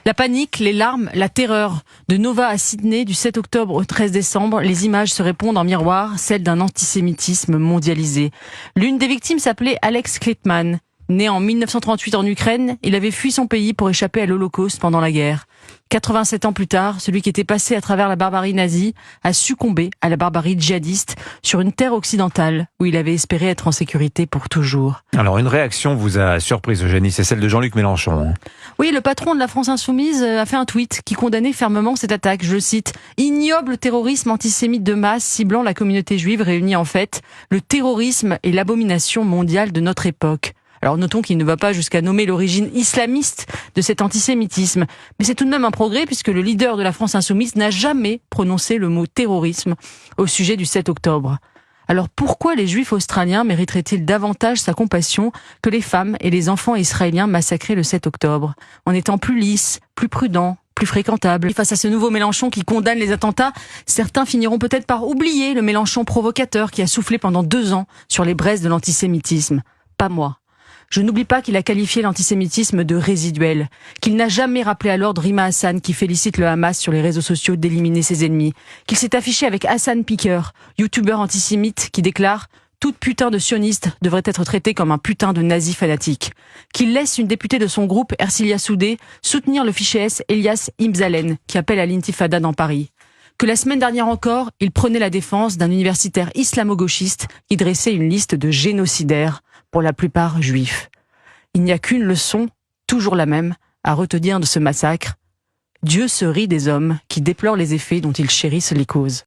La panique, les larmes, la terreur. De Nova à Sydney, du 7 octobre au 13 décembre, les images se répondent en miroir, celles d'un antisémitisme mondialisé. L'une des victimes s'appelait Alex Klitman. Né en 1938 en Ukraine, il avait fui son pays pour échapper à l'Holocauste pendant la guerre. 87 ans plus tard, celui qui était passé à travers la barbarie nazie a succombé à la barbarie djihadiste sur une terre occidentale où il avait espéré être en sécurité pour toujours. Alors une réaction vous a surprise, Eugénie, c'est celle de Jean-Luc Mélenchon. Oui, le patron de la France Insoumise a fait un tweet qui condamnait fermement cette attaque. Je cite « Ignoble terrorisme antisémite de masse ciblant la communauté juive réunie en fait. Le terrorisme est l'abomination mondiale de notre époque. » Alors notons qu'il ne va pas jusqu'à nommer l'origine islamiste de cet antisémitisme. Mais c'est tout de même un progrès puisque le leader de la France Insoumise n'a jamais prononcé le mot terrorisme au sujet du 7 octobre. Alors pourquoi les Juifs australiens mériteraient-ils davantage sa compassion que les femmes et les enfants israéliens massacrés le 7 octobre, en étant plus lisses, plus prudents, plus fréquentables? Et face à ce nouveau Mélenchon qui condamne les attentats, certains finiront peut-être par oublier le Mélenchon provocateur qui a soufflé pendant 2 ans sur les braises de l'antisémitisme. Pas moi. Je n'oublie pas qu'il a qualifié l'antisémitisme de résiduel, qu'il n'a jamais rappelé à l'ordre Rima Hassan qui félicite le Hamas sur les réseaux sociaux d'éliminer ses ennemis, qu'il s'est affiché avec Hassan Piker, youtubeur antisémite qui déclare « Toute putain de sioniste devrait être traitée comme un putain de nazi fanatique », qu'il laisse une députée de son groupe, Ercilia Soudé, soutenir le fiché S Elias Imzalen qui appelle à l'intifada dans Paris. Que la semaine dernière encore, il prenait la défense d'un universitaire islamo-gauchiste qui dressait une liste de génocidaires, pour la plupart juifs. Il n'y a qu'une leçon, toujours la même, à retenir de ce massacre. Dieu se rit des hommes qui déplorent les effets dont ils chérissent les causes.